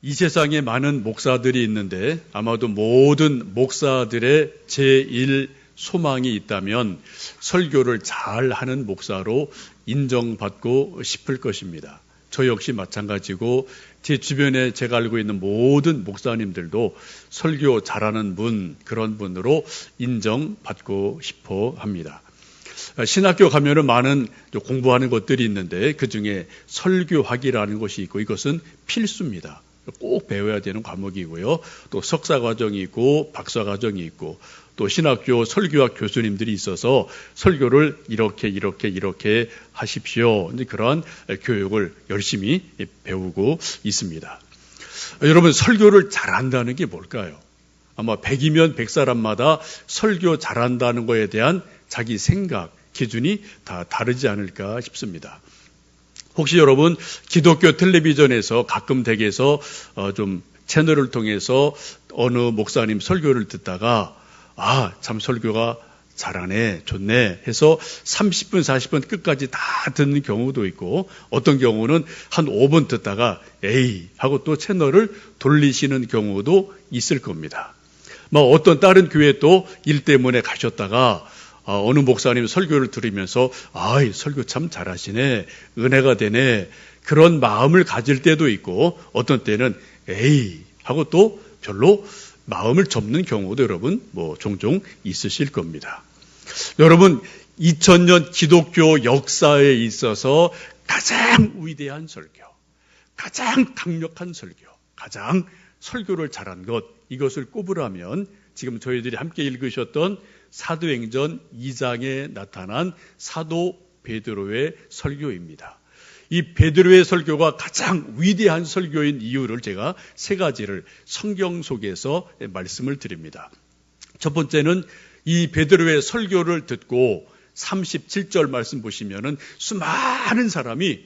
이 세상에 많은 목사들이 있는데 아마도 모든 목사들의 제1 소망이 있다면 설교를 잘하는 목사로 인정받고 싶을 것입니다. 저 역시 마찬가지고 제 주변에 제가 알고 있는 모든 목사님들도 설교 잘하는 분, 그런 분으로 인정받고 싶어 합니다. 신학교 가면은 많은 공부하는 것들이 있는데 그중에 설교학이라는 것이 있고 이것은 필수입니다. 꼭 배워야 되는 과목이고요. 또 석사 과정이 있고 박사 과정이 있고 또 신학교 설교학 교수님들이 있어서 설교를 이렇게 하십시오. 그런 교육을 열심히 배우고 있습니다. 여러분, 설교를 잘한다는 게 뭘까요? 아마 100이면 100사람마다 설교 잘한다는 것에 대한 자기 생각, 기준이 다 다르지 않을까 싶습니다. 혹시 여러분 기독교 텔레비전에서 가끔 댁에서 좀 채널을 통해서 어느 목사님 설교를 듣다가 참 설교가 잘하네, 좋네 해서 30분, 40분 끝까지 다 듣는 경우도 있고 어떤 경우는 한 5분 듣다가 에이 하고 또 채널을 돌리시는 경우도 있을 겁니다. 어떤 다른 교회 또 일 때문에 가셨다가 어느 목사님 설교를 들으면서 설교 참 잘하시네, 은혜가 되네, 그런 마음을 가질 때도 있고 어떤 때는 에이 하고 또 별로 마음을 접는 경우도 여러분 종종 있으실 겁니다. 여러분, 2000년 기독교 역사에 있어서 가장 위대한 설교, 가장 강력한 설교, 가장 설교를 잘한 것, 이것을 꼽으라면 지금 저희들이 함께 읽으셨던 사도행전 2장에 나타난 사도 베드로의 설교입니다. 이 베드로의 설교가 가장 위대한 설교인 이유를 제가 세 가지를 성경 속에서 말씀을 드립니다. 첫 번째는 이 베드로의 설교를 듣고 37절 말씀 보시면은 수많은 사람이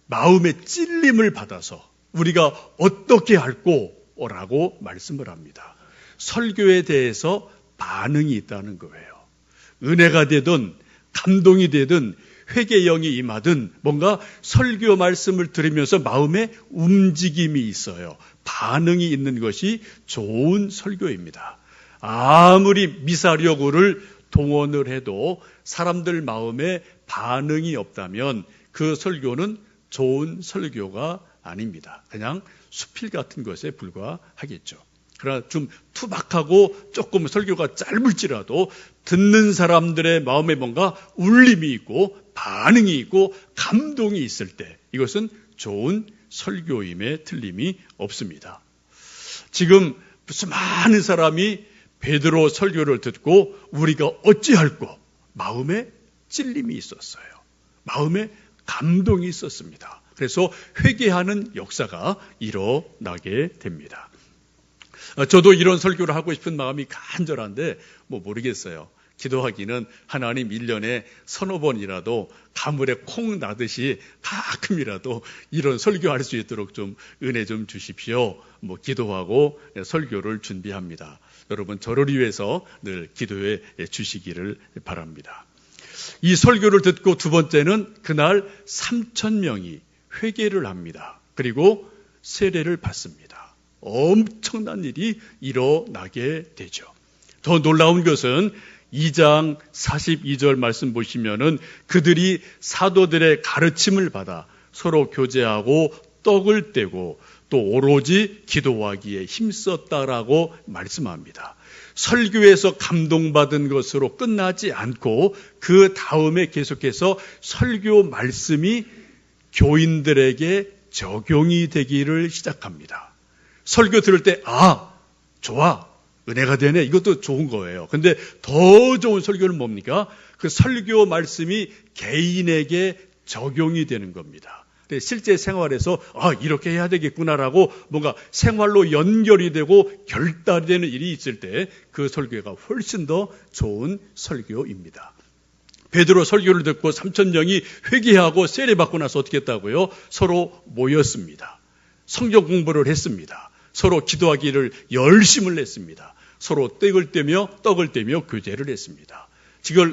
마음의 찔림을 받아서 우리가 어떻게 할꼬라고 말씀을 합니다. 설교에 대해서 반응이 있다는 거예요. 은혜가 되든 감동이 되든 회개의 영이 임하든 뭔가 설교 말씀을 들으면서 마음에 움직임이 있어요. 반응이 있는 것이 좋은 설교입니다. 아무리 미사여구를 동원을 해도 사람들 마음에 반응이 없다면 그 설교는 좋은 설교가 아닙니다. 그냥 수필 같은 것에 불과하겠죠. 그러나 좀 투박하고 조금 설교가 짧을지라도 듣는 사람들의 마음에 뭔가 울림이 있고 반응이 있고 감동이 있을 때 이것은 좋은 설교임에 틀림이 없습니다. 지금 수많은 사람이 베드로 설교를 듣고 우리가 어찌할꼬 마음에 찔림이 있었어요. 마음에 감동이 있었습니다. 그래서 회개하는 역사가 일어나게 됩니다. 저도 이런 설교를 하고 싶은 마음이 간절한데 모르겠어요. 기도하기는 하나님 1년에 서너 번이라도 가물에 콩 나듯이 가끔이라도 이런 설교할 수 있도록 좀 은혜 좀 주십시오. 기도하고 설교를 준비합니다. 여러분 저를 위해서 늘 기도해 주시기를 바랍니다. 이 설교를 듣고 두 번째는 그날 3,000명이 회개를 합니다. 그리고 세례를 받습니다. 엄청난 일이 일어나게 되죠. 더 놀라운 것은 2장 42절 말씀 보시면은 그들이 사도들의 가르침을 받아 서로 교제하고 떡을 떼고 또 오로지 기도하기에 힘썼다라고 말씀합니다. 설교에서 감동받은 것으로 끝나지 않고 그 다음에 계속해서 설교 말씀이 교인들에게 적용이 되기를 시작합니다. 설교 들을 때 좋아, 은혜가 되네, 이것도 좋은 거예요. 근데 더 좋은 설교는 뭡니까? 그 설교 말씀이 개인에게 적용이 되는 겁니다. 실제 생활에서 이렇게 해야 되겠구나라고 뭔가 생활로 연결이 되고 결단이 되는 일이 있을 때 그 설교가 훨씬 더 좋은 설교입니다. 베드로 설교를 듣고 3,000명이 회개하고 세례받고 나서 어떻게 했다고요? 서로 모였습니다. 성경 공부를 했습니다. 서로 기도하기를 열심을 했습니다. 서로 떡을 떼며 교제를 했습니다.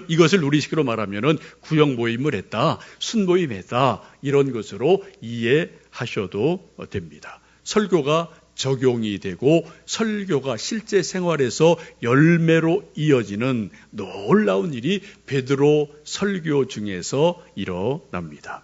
이것을 우리식으로 말하면은 구역 모임을 했다, 순모임했다, 이런 것으로 이해하셔도 됩니다. 설교가 적용이 되고 설교가 실제 생활에서 열매로 이어지는 놀라운 일이 베드로 설교 중에서 일어납니다.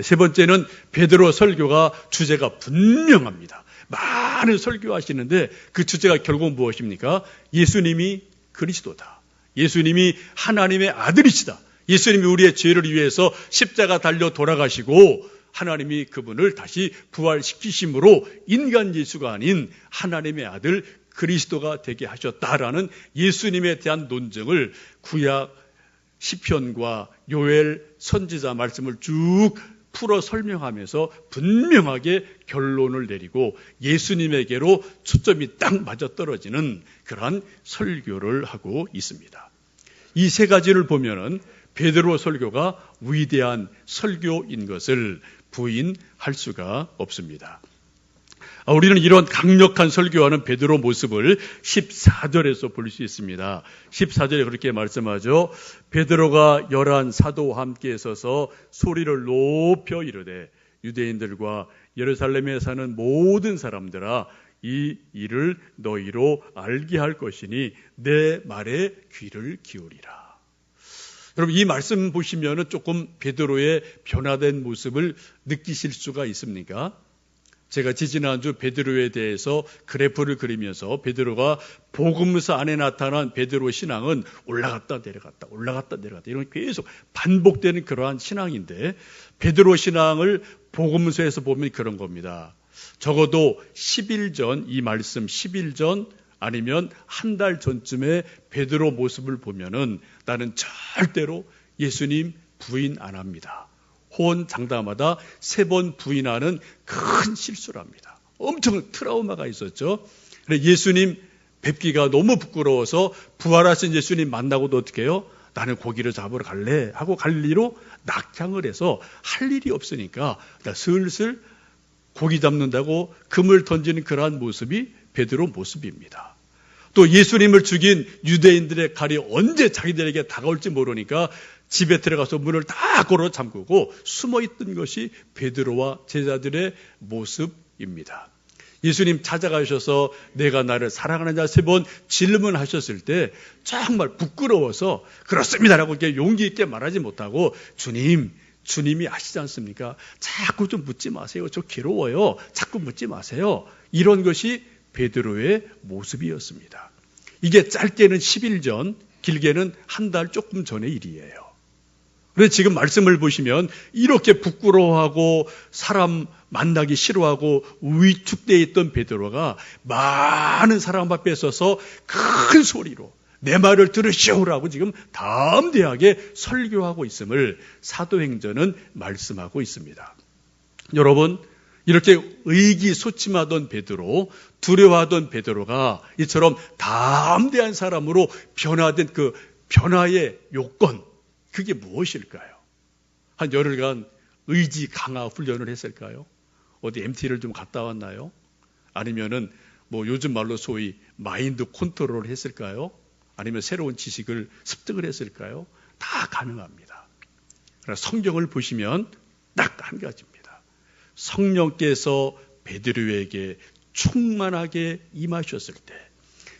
세 번째는 베드로 설교가 주제가 분명합니다. 많은 설교하시는데 그 주제가 결국 무엇입니까? 예수님이 그리스도다. 예수님이 하나님의 아들이시다. 예수님이 우리의 죄를 위해서 십자가 달려 돌아가시고 하나님이 그분을 다시 부활시키심으로 인간 예수가 아닌 하나님의 아들 그리스도가 되게 하셨다라는 예수님에 대한 논증을 구약 시편과 요엘 선지자 말씀을 쭉 풀어 설명하면서 분명하게 결론을 내리고 예수님에게로 초점이 딱 맞아떨어지는 그러한 설교를 하고 있습니다. 이 세 가지를 보면은 베드로 설교가 위대한 설교인 것을 부인할 수가 없습니다. 우리는 이런 강력한 설교하는 베드로 모습을 14절에서 볼 수 있습니다. 14절에 그렇게 말씀하죠. 베드로가 11 사도와 함께 서서 소리를 높여 이르되 유대인들과 예루살렘에 사는 모든 사람들아 이 일을 너희로 알게 할 것이니 내 말에 귀를 기울이라. 여러분 이 말씀 보시면 조금 베드로의 변화된 모습을 느끼실 수가 있습니까? 제가 지지난주 베드로에 대해서 그래프를 그리면서 베드로가 복음서 안에 나타난 베드로 신앙은 올라갔다 내려갔다 올라갔다 내려갔다 이런 계속 반복되는 그러한 신앙인데 베드로 신앙을 복음서에서 보면 그런 겁니다. 적어도 10일 전 이 말씀 10일 전 아니면 한 달 전쯤에 베드로 모습을 보면은 나는 절대로 예수님 부인 안 합니다. 호언 장담하다 3번 부인하는 큰 실수를 합니다. 엄청 트라우마가 있었죠. 예수님 뵙기가 너무 부끄러워서 부활하신 예수님 만나고도 어떻게 해요? 나는 고기를 잡으러 갈래 하고 갈리로 낙향을 해서 할 일이 없으니까 나 슬슬 고기 잡는다고 금을 던지는 그러한 모습이 베드로 모습입니다. 또 예수님을 죽인 유대인들의 칼이 언제 자기들에게 다가올지 모르니까 집에 들어가서 문을 다 걸어 잠그고 숨어있던 것이 베드로와 제자들의 모습입니다. 예수님 찾아가셔서 내가 나를 사랑하느냐 3번 질문하셨을 때 정말 부끄러워서 그렇습니다라고 이렇게 용기 있게 말하지 못하고 주님이 아시지 않습니까? 자꾸 좀 묻지 마세요. 저 괴로워요. 자꾸 묻지 마세요. 이런 것이 베드로의 모습이었습니다. 이게 짧게는 10일 전, 길게는 한 달 조금 전의 일이에요. 그래서 지금 말씀을 보시면 이렇게 부끄러워하고 사람 만나기 싫어하고 위축되어 있던 베드로가 많은 사람 앞에 서서 큰 소리로 내 말을 들으시오라고 지금 담대하게 설교하고 있음을 사도행전은 말씀하고 있습니다. 여러분 이렇게 의기소침하던 베드로, 두려워하던 베드로가 이처럼 담대한 사람으로 변화된 그 변화의 요건, 그게 무엇일까요? 한 열흘간 의지 강화 훈련을 했을까요? 어디 MT를 좀 갔다 왔나요? 아니면은 뭐 요즘 말로 소위 마인드 컨트롤을 했을까요? 아니면 새로운 지식을 습득을 했을까요? 다 가능합니다. 그러나 성경을 보시면 딱 한 가지입니다. 성령께서 베드로에게 충만하게 임하셨을 때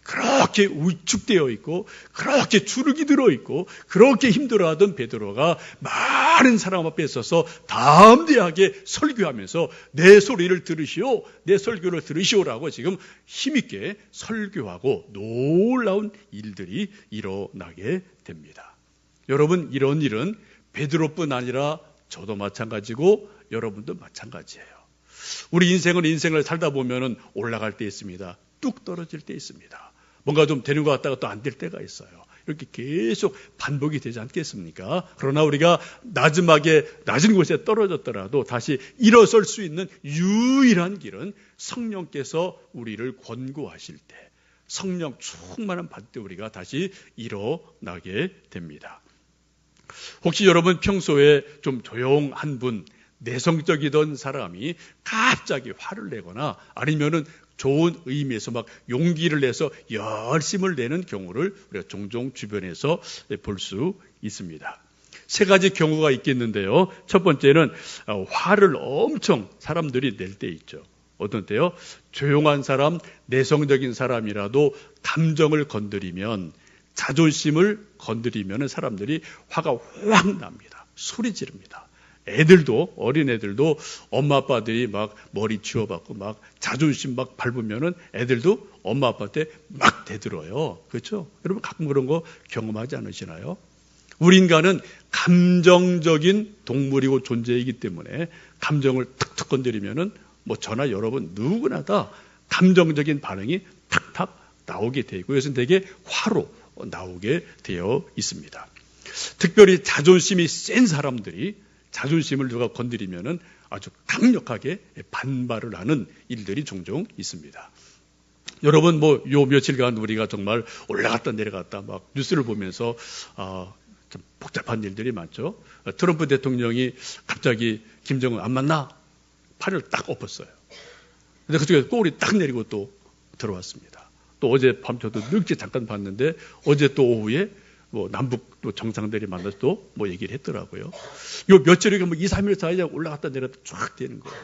그렇게 위축되어 있고 그렇게 주눅이 들어있고 그렇게 힘들어하던 베드로가 많은 사람 앞에 서서 담대하게 설교하면서 내 소리를 들으시오, 내 설교를 들으시오라고 지금 힘있게 설교하고 놀라운 일들이 일어나게 됩니다. 여러분 이런 일은 베드로뿐 아니라 저도 마찬가지고 여러분도 마찬가지예요. 우리 인생을 살다 보면은 올라갈 때 있습니다. 뚝 떨어질 때 있습니다. 뭔가 좀 되는 것 같다가 또 안 될 때가 있어요. 이렇게 계속 반복이 되지 않겠습니까? 그러나 우리가 낮은 곳에 떨어졌더라도 다시 일어설 수 있는 유일한 길은 성령께서 우리를 권고하실 때, 성령 충만한 받을 때 우리가 다시 일어나게 됩니다. 혹시 여러분 평소에 좀 조용한 분, 내성적이던 사람이 갑자기 화를 내거나 아니면은 좋은 의미에서 막 용기를 내서 열심을 내는 경우를 우리가 종종 주변에서 볼 수 있습니다. 3가지 경우가 있겠는데요. 첫 번째는 화를 엄청 사람들이 낼 때 있죠. 어떤 때요? 조용한 사람, 내성적인 사람이라도 감정을 건드리면, 자존심을 건드리면 사람들이 화가 확 납니다. 소리 지릅니다. 애들도, 어린애들도 엄마 아빠들이 막 머리 쥐어받고 막 자존심 막 밟으면은 애들도 엄마 아빠한테 막 대들어요. 그렇죠? 여러분 가끔 그런 거 경험하지 않으시나요? 우리 인간은 감정적인 동물이고 존재이기 때문에 감정을 툭툭 건드리면은 뭐 저나 여러분 누구나 다 감정적인 반응이 탁탁 나오게 되고 이것은 되게 화로 나오게 되어 있습니다. 특별히 자존심이 센 사람들이 자존심을 누가 건드리면은 아주 강력하게 반발을 하는 일들이 종종 있습니다. 여러분 뭐 요 며칠간 우리가 정말 올라갔다 내려갔다 막 뉴스를 보면서 좀 복잡한 일들이 많죠. 트럼프 대통령이 갑자기 김정은 안 만나? 팔을 딱 엎었어요. 근데 그쪽에 꼬리 딱 내리고 또 들어왔습니다. 또 어제 밤 저도 늦게 잠깐 봤는데 어제 또 오후에 뭐 남북 또 정상들이 만나서 또 뭐 얘기를 했더라고요. 요 며칠이가 뭐 2, 3일 사이에 올라갔다 내려갔다 쫙 되는 거예요.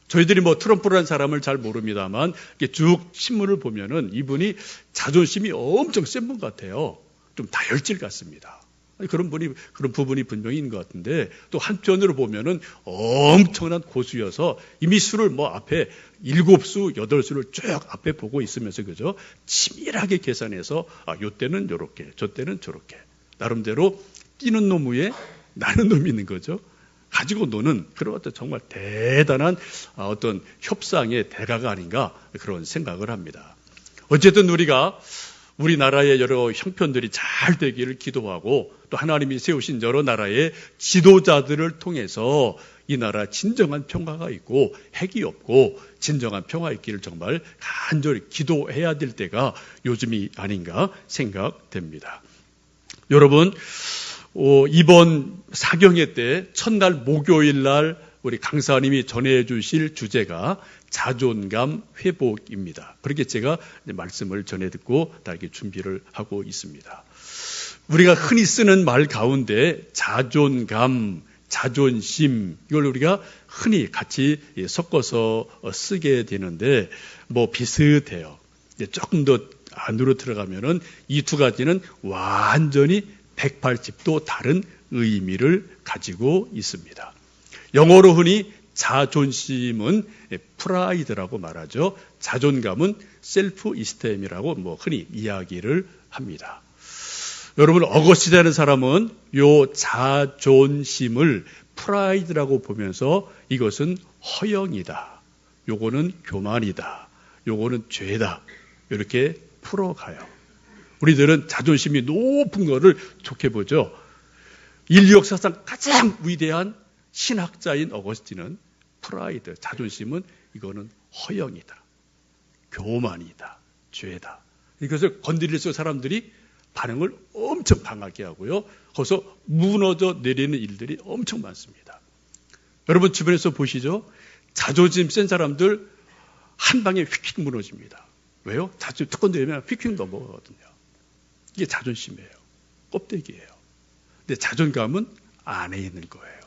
저희들이 뭐 트럼프라는 사람을 잘 모릅니다만 쭉 신문을 보면은 이분이 자존심이 엄청 센 분 같아요. 좀 다혈질 같습니다. 그런 부분이 분명히 있는 것 같은데 또 한편으로 보면은 엄청난 고수여서 이미 수를 뭐 앞에 7수, 8수를 쭉 앞에 보고 있으면서 그죠? 치밀하게 계산해서 요 때는 요렇게, 저 때는 저렇게. 나름대로 뛰는 놈 위에 나는 놈이 있는 거죠. 가지고 노는 그런 어떤 정말 대단한 어떤 협상의 대가가 아닌가 그런 생각을 합니다. 어쨌든 우리나라의 여러 형편들이 잘 되기를 기도하고 또 하나님이 세우신 여러 나라의 지도자들을 통해서 이 나라 진정한 평화가 있고 핵이 없고 진정한 평화 있기를 정말 간절히 기도해야 될 때가 요즘이 아닌가 생각됩니다. 여러분 이번 사경회 때 첫날 목요일 날 우리 강사님이 전해 주실 주제가 자존감 회복입니다. 그렇게 제가 말씀을 전해 듣고 다 이렇게 준비를 하고 있습니다. 우리가 흔히 쓰는 말 가운데 자존감, 자존심 이걸 우리가 흔히 같이 섞어서 쓰게 되는데 뭐 비슷해요. 조금 더 안으로 들어가면은 이 두 가지는 완전히 180도 다른 의미를 가지고 있습니다. 영어로 흔히 자존심은 프라이드라고 말하죠. 자존감은 셀프 이스템이라고 뭐 흔히 이야기를 합니다. 여러분 어거스틴이라는 사람은 요 자존심을 프라이드라고 보면서 이것은 허영이다. 요거는 교만이다. 요거는 죄다. 이렇게 풀어가요. 우리들은 자존심이 높은 거를 좋게 보죠. 인류 역사상 가장 위대한 신학자인 어거스틴은 프라이드, 자존심은 이거는 허영이다. 교만이다. 죄다. 이것을 건드릴수록 사람들이 반응을 엄청 강하게 하고요. 거기서 무너져 내리는 일들이 엄청 많습니다. 여러분 주변에서 보시죠. 자존심 센 사람들 한 방에 휙휙 무너집니다. 왜요? 자존심 툭 건드리면 휙휙 넘어가거든요. 이게 자존심이에요. 껍데기예요. 근데 자존감은 안에 있는 거예요.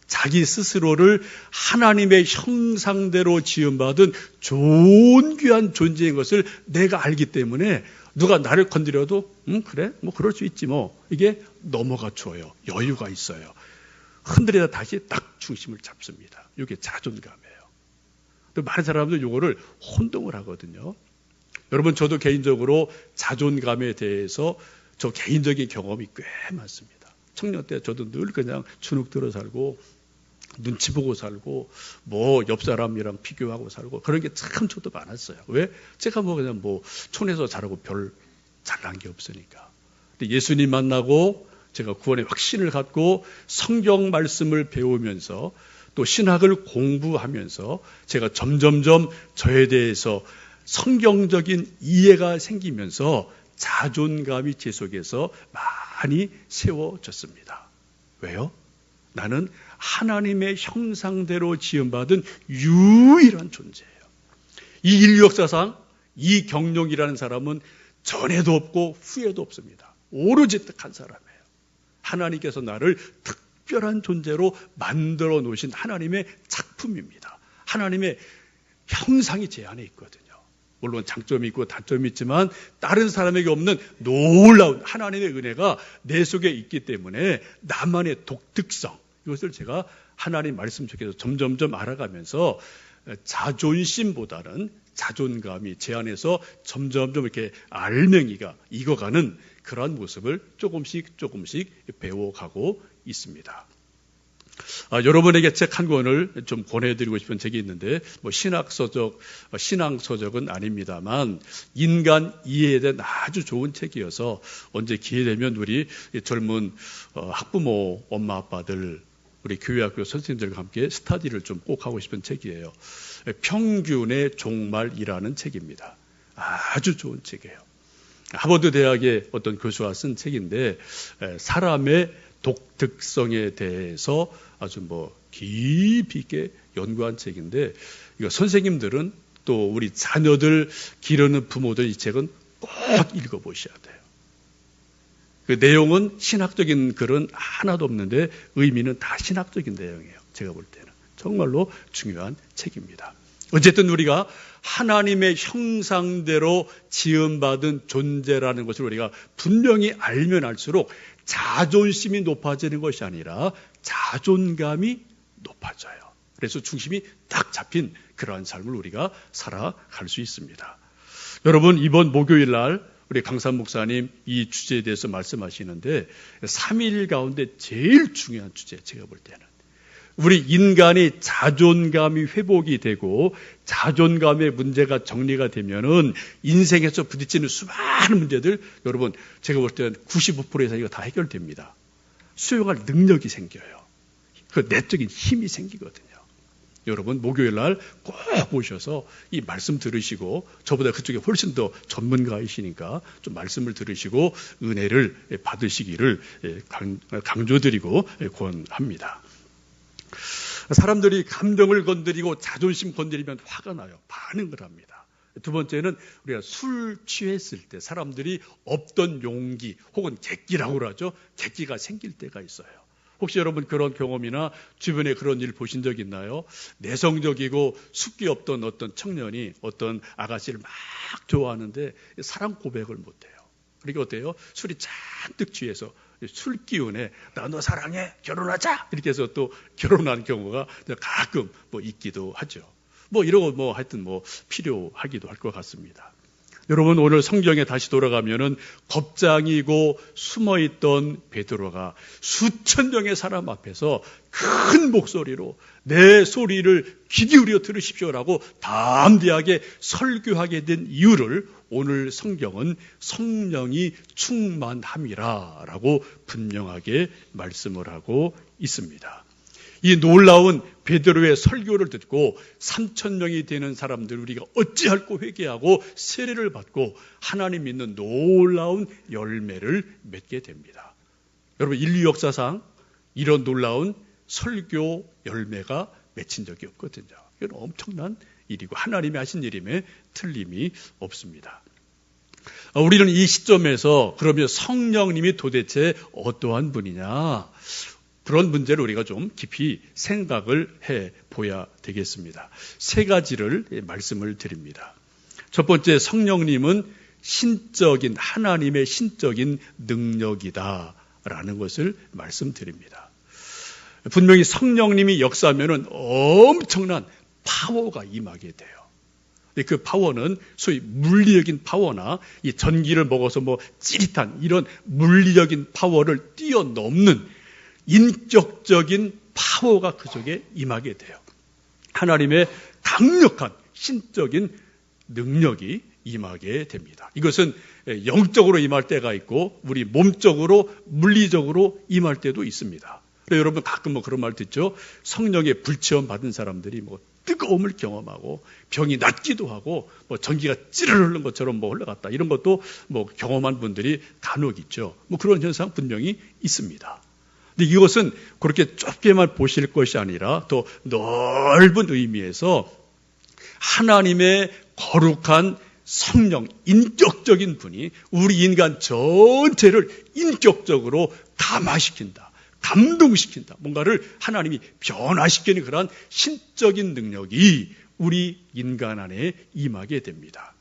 자기 스스로를 하나님의 형상대로 지음받은 존귀한 존재인 것을 내가 알기 때문에 누가 나를 건드려도 그래? 뭐 그럴 수 있지 뭐. 이게 넘어가 줘요. 여유가 있어요. 흔들리다 다시 딱 중심을 잡습니다. 이게 자존감이에요. 많은 사람들은 이거를 혼동을 하거든요. 여러분 저도 개인적으로 자존감에 대해서 저 개인적인 경험이 꽤 많습니다. 청년 때 저도 늘 그냥 주눅 들어 살고 눈치 보고 살고 뭐 옆 사람이랑 비교하고 살고 그런 게 참 저도 많았어요. 왜? 제가 뭐 그냥 뭐 촌에서 자라고 별 잘난 게 없으니까. 근데 예수님 만나고 제가 구원의 확신을 갖고 성경 말씀을 배우면서 또 신학을 공부하면서 제가 점점점 저에 대해서 성경적인 이해가 생기면서 자존감이 제 속에서 많이 세워졌습니다. 왜요? 나는 하나님의 형상대로 지음받은 유일한 존재예요. 이 인류 역사상 이경룡이라는 사람은 전에도 없고 후에도 없습니다. 오로지 한 사람이에요. 하나님께서 나를 특별한 존재로 만들어 놓으신 하나님의 작품입니다. 하나님의 형상이 제 안에 있거든요. 물론 장점이 있고 단점이 있지만 다른 사람에게 없는 놀라운 하나님의 은혜가 내 속에 있기 때문에 나만의 독특성, 이것을 제가 하나님 말씀 속에서 점점점 알아가면서 자존심보다는 자존감이 제 안에서 점점점 이렇게 알맹이가 익어가는 그러한 모습을 조금씩 배워가고 있습니다. 여러분에게 책 한 권을 좀 권해드리고 싶은 책이 있는데, 신앙서적은 아닙니다만, 인간 이해에 대한 아주 좋은 책이어서 언제 기회 되면 우리 젊은 학부모, 엄마, 아빠들, 우리 교회학교 선생님들과 함께 스터디를 좀 꼭 하고 싶은 책이에요. 평균의 종말이라는 책입니다. 아주 좋은 책이에요. 하버드 대학의 어떤 교수가 쓴 책인데, 사람의 독특성에 대해서 아주 깊이 있게 연구한 책인데, 이거 선생님들은 또 우리 자녀들 기르는 부모들 이 책은 꼭 읽어보셔야 돼요. 그 내용은 신학적인 글은 하나도 없는데 의미는 다 신학적인 내용이에요. 제가 볼 때는 정말로 중요한 책입니다. 어쨌든 우리가 하나님의 형상대로 지음받은 존재라는 것을 우리가 분명히 알면 알수록 자존심이 높아지는 것이 아니라 자존감이 높아져요. 그래서 중심이 딱 잡힌 그러한 삶을 우리가 살아갈 수 있습니다. 여러분, 이번 목요일 날 우리 강산 목사님 이 주제에 대해서 말씀하시는데 3일 가운데 제일 중요한 주제, 제가 볼 때는 우리 인간이 자존감이 회복이 되고 자존감의 문제가 정리가 되면은 인생에서 부딪히는 수많은 문제들, 여러분 제가 볼 때는 95% 이상 이거 다 해결됩니다. 수용할 능력이 생겨요. 그 내적인 힘이 생기거든요. 여러분 목요일 날 꼭 오셔서 이 말씀 들으시고, 저보다 그쪽에 훨씬 더 전문가이시니까 좀 말씀을 들으시고 은혜를 받으시기를 강조드리고 권합니다. 사람들이 감정을 건드리고 자존심 건드리면 화가 나요. 반응을 합니다. 두 번째는 우리가 술 취했을 때 사람들이 없던 용기 혹은 객기라고 그러죠. 객기가 생길 때가 있어요. 혹시 여러분 그런 경험이나 주변에 그런 일 보신 적 있나요? 내성적이고 숫기 없던 어떤 청년이 어떤 아가씨를 막 좋아하는데 사랑 고백을 못해요. 그러니까 어때요? 술이 잔뜩 취해서 술 기운에 나 너 사랑해, 결혼하자 이렇게 해서 또 결혼한 경우가 가끔 있기도 하죠. 이러고 하여튼 필요하기도 할 것 같습니다. 여러분, 오늘 성경에 다시 돌아가면은 겁장이고 숨어있던 베드로가 수천 명의 사람 앞에서 큰 목소리로 내 소리를 귀 기울여 들으십시오라고 담대하게 설교하게 된 이유를 오늘 성경은 성령이 충만함이라라고 분명하게 말씀을 하고 있습니다. 이 놀라운 베드로의 설교를 듣고 3,000명이 되는 사람들, 우리가 어찌할꼬 회개하고 세례를 받고 하나님 믿는 놀라운 열매를 맺게 됩니다. 여러분, 인류 역사상 이런 놀라운 설교 열매가 맺힌 적이 없거든요. 이건 엄청난 일이고 하나님이 하신 일임에 틀림이 없습니다. 우리는 이 시점에서 그러면 성령님이 도대체 어떠한 분이냐, 그런 문제를 우리가 좀 깊이 생각을 해 보야 되겠습니다. 세 가지를 말씀을 드립니다. 첫 번째, 성령님은 신적인, 하나님의 신적인 능력이다라는 것을 말씀드립니다. 분명히 성령님이 역사하면은 엄청난 파워가 임하게 돼요. 그 파워는 소위 물리적인 파워나 이 전기를 먹어서 찌릿한 이런 물리적인 파워를 뛰어넘는 인격적인 파워가 그 속에 임하게 돼요. 하나님의 강력한 신적인 능력이 임하게 됩니다. 이것은 영적으로 임할 때가 있고 우리 몸적으로 물리적으로 임할 때도 있습니다. 그래서 여러분 가끔 그런 말 듣죠. 성령의 불체험 받은 사람들이 뜨거움을 경험하고 병이 낫기도 하고 전기가 찌르르 흐르는 것처럼 흘러갔다, 이런 것도 경험한 분들이 간혹 있죠. 그런 현상 분명히 있습니다. 근데 이것은 그렇게 좁게만 보실 것이 아니라 더 넓은 의미에서 하나님의 거룩한 성령, 인격적인 분이 우리 인간 전체를 인격적으로 감화시킨다, 감동시킨다, 뭔가를 하나님이 변화시키는 그런 신적인 능력이 우리 인간 안에 임하게 됩니다.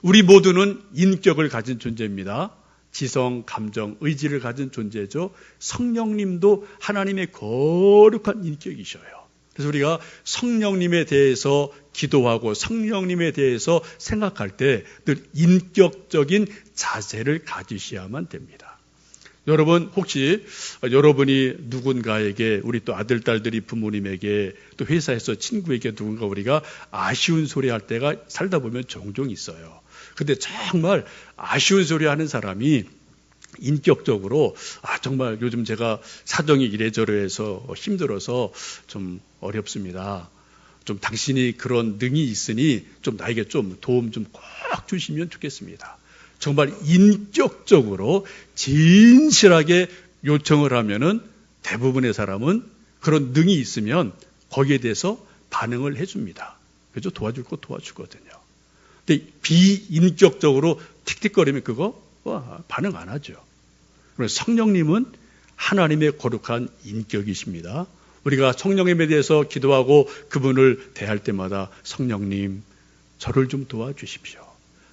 우리 모두는 인격을 가진 존재입니다. 지성, 감정, 의지를 가진 존재죠. 성령님도 하나님의 거룩한 인격이셔요. 그래서 우리가 성령님에 대해서 기도하고 성령님에 대해서 생각할 때 늘 인격적인 자세를 가지셔야만 됩니다. 여러분, 혹시 여러분이 누군가에게, 우리 또 아들, 딸들이 부모님에게, 또 회사에서 친구에게 누군가 우리가 아쉬운 소리 할 때가 살다 보면 종종 있어요. 근데 정말 아쉬운 소리 하는 사람이 인격적으로 정말 요즘 제가 사정이 이래저래해서 힘들어서 좀 어렵습니다. 좀 당신이 그런 능이 있으니 좀 나에게 좀 도움 좀 꼭 주시면 좋겠습니다. 정말 인격적으로 진실하게 요청을 하면은 대부분의 사람은 그런 능이 있으면 거기에 대해서 반응을 해줍니다. 그래서 도와줄 거 도와주거든요. 근데 비인격적으로 틱틱거리면 그거 반응 안 하죠. 그래서 성령님은 하나님의 거룩한 인격이십니다. 우리가 성령님에 대해서 기도하고 그분을 대할 때마다 성령님, 저를 좀 도와주십시오.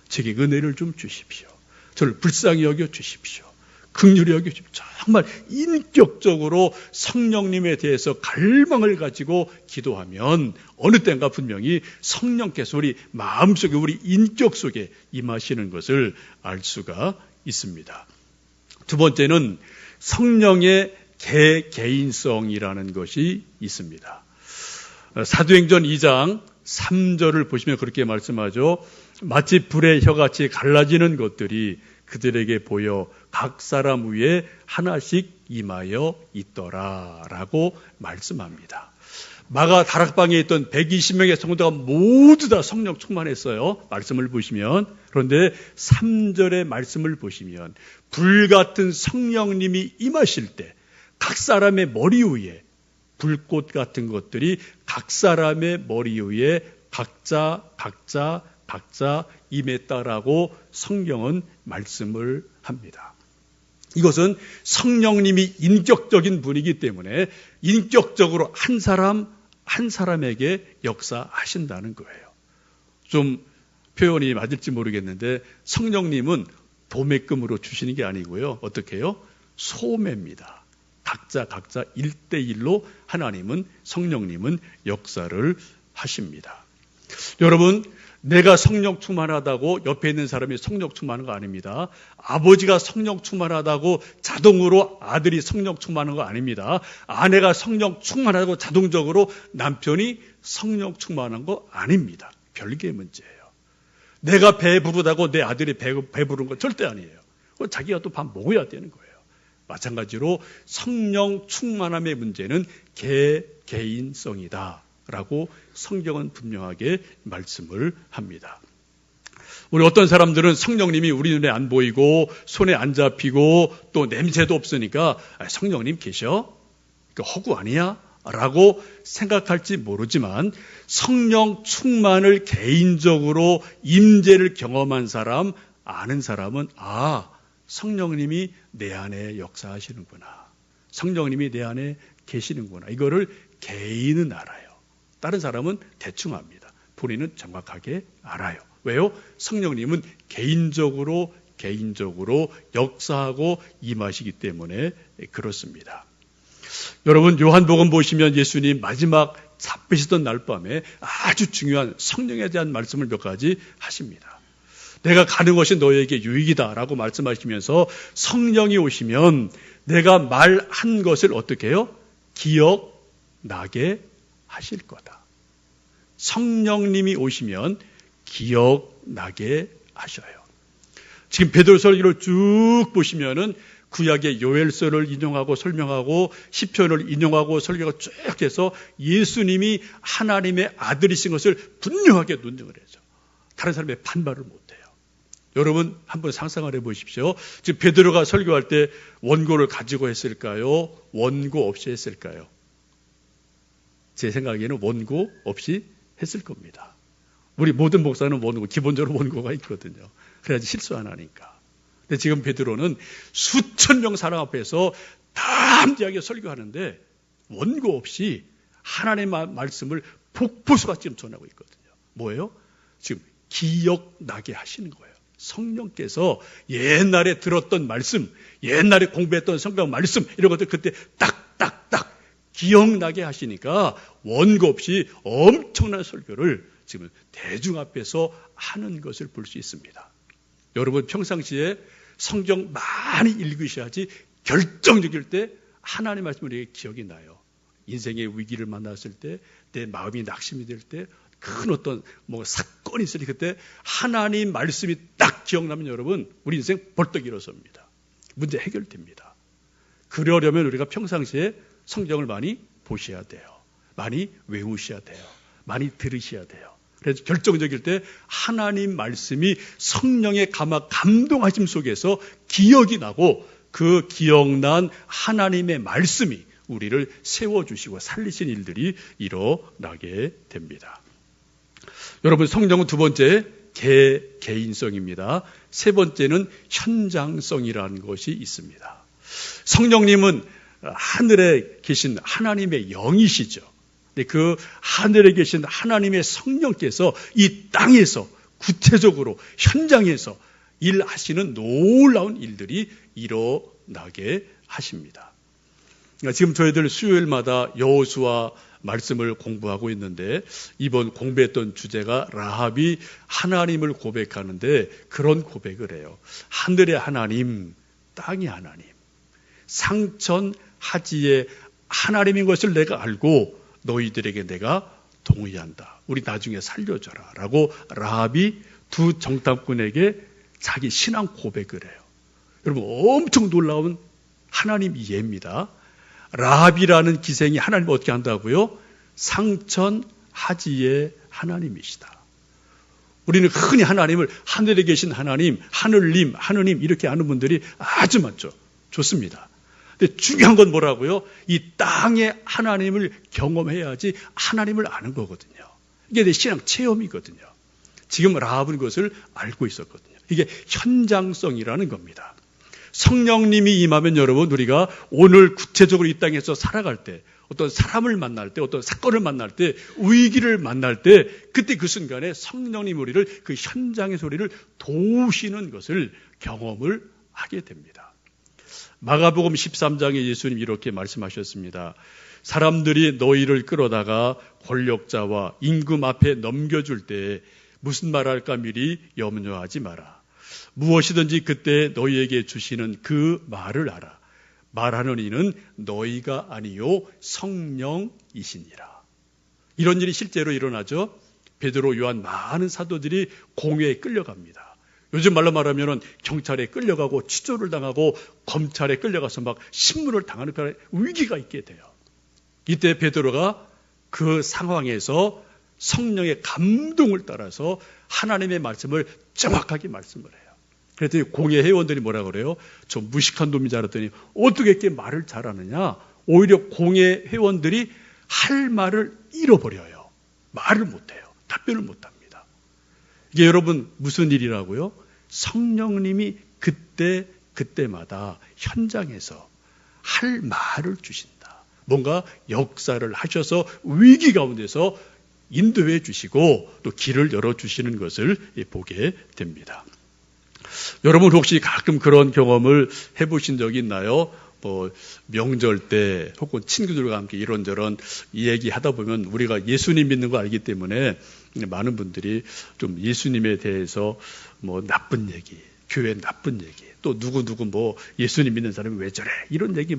제게 은혜를 좀 주십시오. 저를 불쌍히 여겨 주십시오. 긍휼히 여겨 주십시오. 정말 인격적으로 성령님에 대해서 갈망을 가지고 기도하면 어느 때인가 분명히 성령께서 우리 마음속에, 우리 인격 속에 임하시는 것을 알 수가 있습니다. 두 번째는 성령의 개개인성이라는 것이 있습니다. 사도행전 2장 3절을 보시면 그렇게 말씀하죠. 마치 불의 혀같이 갈라지는 것들이 그들에게 보여 각 사람 위에 하나씩 임하여 있더라라고 말씀합니다. 마가 다락방에 있던 120명의 성도가 모두 다 성령 충만했어요. 말씀을 보시면. 그런데 3절의 말씀을 보시면 불같은 성령님이 임하실 때 각 사람의 머리 위에 불꽃 같은 것들이 각 사람의 머리 위에 각자 임했다라고 성경은 말씀을 합니다. 이것은 성령님이 인격적인 분이기 때문에 인격적으로 한 사람에게 역사하신다는 거예요. 좀 표현이 맞을지 모르겠는데 성령님은 도매금으로 주시는 게 아니고요. 어떻게 해요? 소매입니다. 각자 1대1로 하나님은, 성령님은 역사를 하십니다. 여러분, 내가 성령 충만하다고 옆에 있는 사람이 성령 충만한 거 아닙니다. 아버지가 성령 충만하다고 자동으로 아들이 성령 충만한 거 아닙니다. 아내가 성령 충만하다고 자동적으로 남편이 성령 충만한 거 아닙니다. 별개의 문제예요. 내가 배부르다고 내 아들이 배부른 건 절대 아니에요. 자기가 또 밥 먹어야 되는 거예요. 마찬가지로 성령 충만함의 문제는 개인성이다 라고 성경은 분명하게 말씀을 합니다. 우리 어떤 사람들은 성령님이 우리 눈에 안 보이고 손에 안 잡히고 또 냄새도 없으니까 성령님 계셔? 허구 아니야? 라고 생각할지 모르지만 성령 충만을 개인적으로 임재를 경험한 사람, 아는 사람은 성령님이 내 안에 역사하시는구나. 성령님이 내 안에 계시는구나. 이거를 개인은 알아요. 다른 사람은 대충 압니다. 본인은 정확하게 알아요. 왜요? 성령님은 개인적으로 역사하고 임하시기 때문에 그렇습니다. 여러분, 요한복음 보시면 예수님 마지막 잡히시던 날 밤에 아주 중요한 성령에 대한 말씀을 몇 가지 하십니다. 내가 가는 것이 너에게 유익이다 라고 말씀하시면서 성령이 오시면 내가 말한 것을 어떻게 해요? 기억나게 하실 거다. 성령님이 오시면 기억나게 하셔요. 지금 베드로 설교를 쭉 보시면은 구약의 요엘서를 인용하고 설명하고 시편을 인용하고 설교가 쭉 해서 예수님이 하나님의 아들이신 것을 분명하게 논증을 해서 다른 사람의 반발을 못해요. 여러분 한번 상상을 해보십시오. 지금 베드로가 설교할 때 원고를 가지고 했을까요? 원고 없이 했을까요? 제 생각에는 원고 없이 했을 겁니다. 우리 모든 목사는 원고, 기본적으로 원고가 있거든요. 그래야지 실수 안 하니까. 근데 지금 베드로는 수천 명 사람 앞에서 담대하게 설교하는데 원고 없이 하나님의 말씀을 폭포수가 지금 전하고 있거든요. 뭐예요? 지금 기억나게 하시는 거예요. 성령께서 옛날에 들었던 말씀, 옛날에 공부했던 성경 말씀 이런 것들 그때 딱딱딱 기억나게 하시니까 원고 없이 엄청난 설교를 지금 대중 앞에서 하는 것을 볼 수 있습니다. 여러분 평상시에 성경 많이 읽으셔야지 결정적일 때 하나님의 말씀이 우리에게 기억이 나요. 인생의 위기를 만났을 때, 내 마음이 낙심이 될 때, 큰 어떤 사건이 있을 때 그때 하나님 말씀이 딱 기억나면 여러분 우리 인생 벌떡 일어섭니다. 문제 해결됩니다. 그러려면 우리가 평상시에 성경을 많이 보셔야 돼요. 많이 외우셔야 돼요. 많이 들으셔야 돼요. 그래서 결정적일 때 하나님 말씀이 성령의 감동하심 속에서 기억이 나고 그 기억난 하나님의 말씀이 우리를 세워주시고 살리신 일들이 일어나게 됩니다. 여러분 성령은 두 번째 개인성입니다. 세 번째는 현장성이라는 것이 있습니다. 성령님은 하늘에 계신 하나님의 영이시죠. 그 하늘에 계신 하나님의 성령께서 이 땅에서 구체적으로 현장에서 일하시는 놀라운 일들이 일어나게 하십니다. 지금 저희들 수요일마다 여호수아 말씀을 공부하고 있는데 이번 공부했던 주제가 라합이 하나님을 고백하는데 그런 고백을 해요. 하늘의 하나님, 땅의 하나님, 상천 하지의 하나님인 것을 내가 알고 너희들에게 내가 동의한다. 우리 나중에 살려줘라 라고 라합이 두 정탐꾼에게 자기 신앙 고백을 해요. 여러분 엄청 놀라운 하나님 이해입니다. 라합이라는 기생이 하나님을 어떻게 한다고요? 상천 하지의 하나님이시다. 우리는 흔히 하나님을 하늘에 계신 하나님, 하느님 이렇게 아는 분들이 아주 많죠. 좋습니다. 근데 중요한 건 뭐라고요? 이 땅의 하나님을 경험해야지 하나님을 아는 거거든요. 이게 내 신앙 체험이거든요. 지금 라합은 그것을 알고 있었거든요. 이게 현장성이라는 겁니다. 성령님이 임하면 여러분 우리가 오늘 구체적으로 이 땅에서 살아갈 때 어떤 사람을 만날 때 어떤 사건을 만날 때 위기를 만날 때 그때 그 순간에 성령님 우리를 그 현장의 소리를 도우시는 것을 경험을 하게 됩니다. 마가복음 13장에 예수님 이렇게 말씀하셨습니다. 사람들이 너희를 끌어다가 권력자와 임금 앞에 넘겨줄 때 무슨 말할까 미리 염려하지 마라. 무엇이든지 그때 너희에게 주시는 그 말을 알아. 말하는 이는 너희가 아니요 성령이시니라. 이런 일이 실제로 일어나죠. 베드로, 요한 많은 사도들이 공회에 끌려갑니다. 요즘 말로 말하면 경찰에 끌려가고 취조를 당하고 검찰에 끌려가서 막 신문을 당하는 그런 위기가 있게 돼요. 이때 베드로가 그 상황에서 성령의 감동을 따라서 하나님의 말씀을 정확하게 말씀을 해요. 그랬더니 공회 회원들이 뭐라 그래요? 저 무식한 놈인 줄 알았더니 어떻게 이렇게 말을 잘하느냐? 오히려 공회 회원들이 할 말을 잃어버려요. 말을 못해요. 답변을 못합니다. 이게 여러분 무슨 일이라고요? 성령님이 그때마다 현장에서 할 말을 주신다. 뭔가 역사를 하셔서 위기 가운데서 인도해 주시고 또 길을 열어주시는 것을 보게 됩니다. 여러분 혹시 가끔 그런 경험을 해보신 적이 있나요? 명절 때 혹은 친구들과 함께 이런저런 얘기하다 보면 우리가 예수님 믿는 거 알기 때문에 많은 분들이 좀 예수님에 대해서 나쁜 얘기, 교회 나쁜 얘기, 또 누구 예수님 믿는 사람이 왜 저래 이런 얘기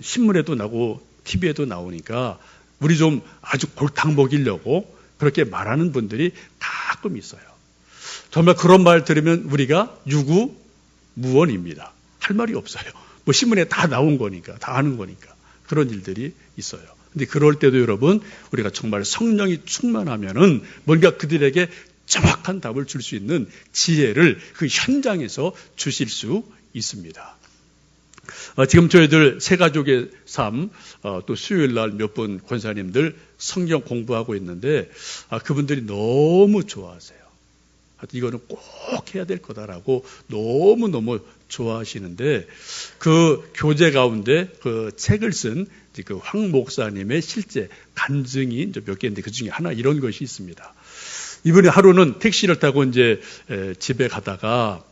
신문에도 나고 TV에도 나오니까 우리 좀 아주 골탕 먹이려고 그렇게 말하는 분들이 가끔 있어요. 정말 그런 말 들으면 우리가 유구무원입니다. 할 말이 없어요. 신문에 다 나온 거니까, 다 아는 거니까. 그런 일들이 있어요. 근데 그럴 때도 여러분, 우리가 정말 성령이 충만하면은 뭔가 그들에게 정확한 답을 줄 수 있는 지혜를 그 현장에서 주실 수 있습니다. 지금 저희들 세 가족의 삶, 또 수요일 날 몇 분 권사님들 성경 공부하고 있는데, 그분들이 너무 좋아하세요. 이거는 꼭 해야 될 거다라고 너무너무 좋아하시는데 그 교재 가운데 그 책을 쓴 그 황 목사님의 실제 간증이 이제 몇 개인데 그 중에 하나 이런 것이 있습니다. 이번에 하루는 택시를 타고 이제 집에 가다가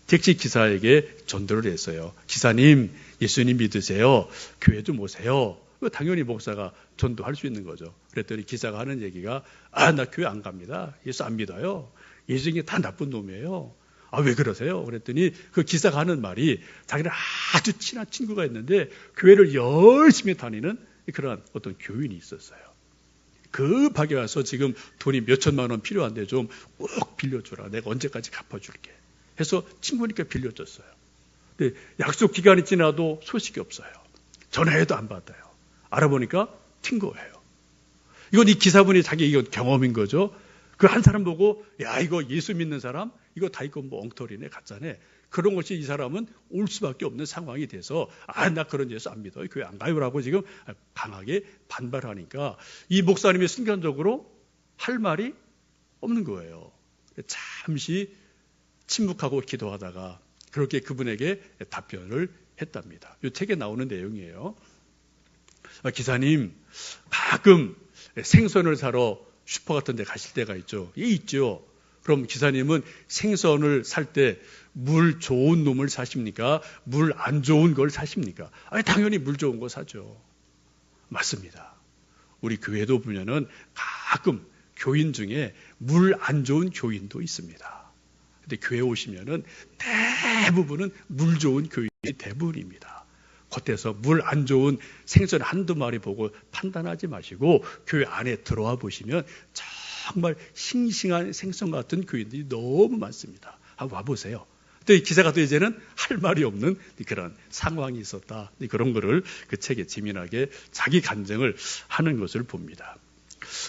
택시 기사에게 전도를 했어요. 기사님, 예수님 믿으세요. 교회 좀 오세요. 당연히 목사가 전도할 수 있는 거죠. 그랬더니 기사가 하는 얘기가 나 교회 안 갑니다. 예수 안 믿어요. 예수님이 다 나쁜 놈이에요. 왜 그러세요? 그랬더니 그 기사가 하는 말이 자기는 아주 친한 친구가 있는데 교회를 열심히 다니는 그런 어떤 교인이 있었어요. 급하게 와서 지금 돈이 몇 천만 원 필요한데 좀 꼭 빌려주라. 내가 언제까지 갚아줄게. 해서 친구니까 빌려줬어요. 근데 약속 기간이 지나도 소식이 없어요. 전화해도 안 받아요. 알아보니까 튄 거예요. 이건 이 기사분이 자기 이건 경험인 거죠. 그 한 사람 보고 이거 예수 믿는 사람 이거 다 이거 뭐 엉터리네 가짜네. 그런 것이 이 사람은 올 수밖에 없는 상황이 돼서 나 그런 예수 안 믿어요. 교회 안 가요라고 지금 강하게 반발하니까 이 목사님이 순간적으로 할 말이 없는 거예요. 잠시 침묵하고 기도하다가 그렇게 그분에게 답변을 했답니다. 이 책에 나오는 내용이에요. 기사님, 가끔 생선을 사러 슈퍼 같은 데 가실 때가 있죠. 있죠. 그럼 기사님은 생선을 살 때 물 좋은 놈을 사십니까? 물 안 좋은 걸 사십니까? 당연히 물 좋은 거 사죠. 맞습니다. 우리 교회도 보면은 가끔 교인 중에 물 안 좋은 교인도 있습니다. 근데 교회 오시면은 대부분은 물 좋은 교인이 대부분입니다. 겉에서 물 안 좋은 생선 한두 마리 보고 판단하지 마시고 교회 안에 들어와 보시면 정말 싱싱한 생선 같은 교인들이 너무 많습니다. 와보세요. 또 이 기사가 또 이제는 할 말이 없는 그런 상황이 있었다. 그런 거를 그 책에 재미나게 자기 간증을 하는 것을 봅니다.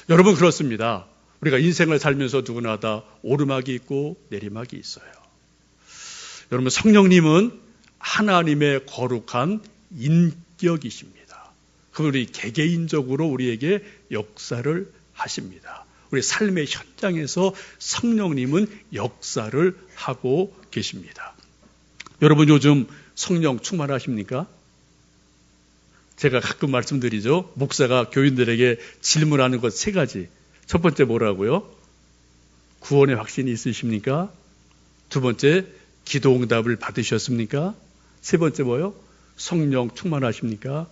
여러분 그렇습니다. 우리가 인생을 살면서 누구나 다 오르막이 있고 내리막이 있어요. 여러분 성령님은 하나님의 거룩한 인격이십니다. 그분 우리 개개인적으로 우리에게 역사를 하십니다. 우리 삶의 현장에서 성령님은 역사를 하고 계십니다. 여러분 요즘 성령 충만하십니까? 제가 가끔 말씀드리죠. 목사가 교인들에게 질문하는 것 3가지. 첫 번째 뭐라고요? 구원의 확신이 있으십니까? 두 번째 기도 응답을 받으셨습니까? 세 번째 뭐요? 성령 충만하십니까?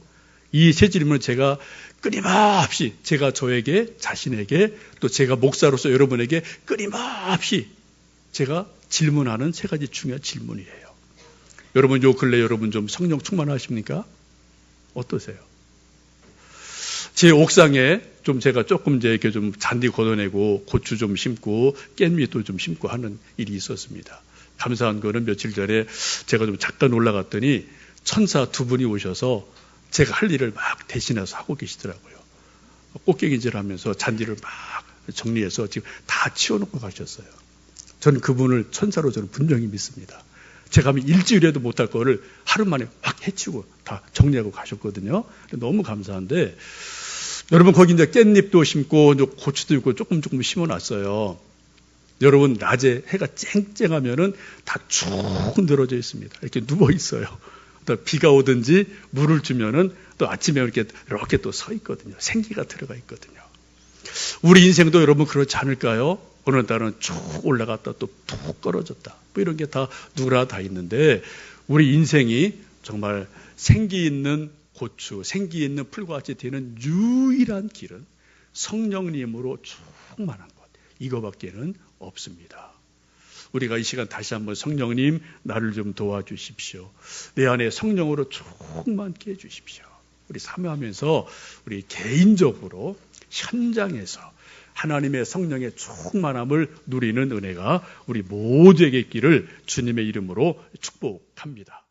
이 세 질문을 제가 끊임없이 제가 저에게 자신에게 또 제가 목사로서 여러분에게 끊임없이 제가 질문하는 3가지 중요한 질문이에요. 여러분 요 근래 여러분 좀 성령 충만하십니까? 어떠세요? 제 옥상에 좀 제가 조금 이렇게 좀 잔디 걷어내고 고추 좀 심고 깻잎도 좀 심고 하는 일이 있었습니다. 감사한 거는 며칠 전에 제가 좀 잠깐 올라갔더니 천사 2분이 오셔서 제가 할 일을 막 대신해서 하고 계시더라고요. 꽃게기질 하면서 잔디를 막 정리해서 지금 다 치워놓고 가셨어요. 저는 그분을 천사로 저는 분명히 믿습니다. 제가 하면 일주일에도 못할 거를 하루 만에 확 해치우고 다 정리하고 가셨거든요. 너무 감사한데 여러분 거기 이제 깻잎도 심고 고추도 있고 조금 심어놨어요. 여러분 낮에 해가 쨍쨍하면은 다 쭉 늘어져 있습니다. 이렇게 누워 있어요. 또 비가 오든지 물을 주면은 또 아침에 이렇게 또 서 있거든요. 생기가 들어가 있거든요. 우리 인생도 여러분 그렇지 않을까요? 어느 날은 쭉 올라갔다 또 툭 떨어졌다. 뭐 이런 게 다 누구나 다 있는데 우리 인생이 정말 생기 있는 고추, 생기 있는 풀과 같이 되는 유일한 길은 성령님으로 충만한 것. 이거밖에는 없습니다. 우리가 이 시간 다시 한번 성령님 나를 좀 도와주십시오. 내 안에 성령으로 충만케 해주십시오. 우리 사모하면서 우리 개인적으로 현장에서 하나님의 성령의 충만함을 누리는 은혜가 우리 모두에게 있기를 주님의 이름으로 축복합니다.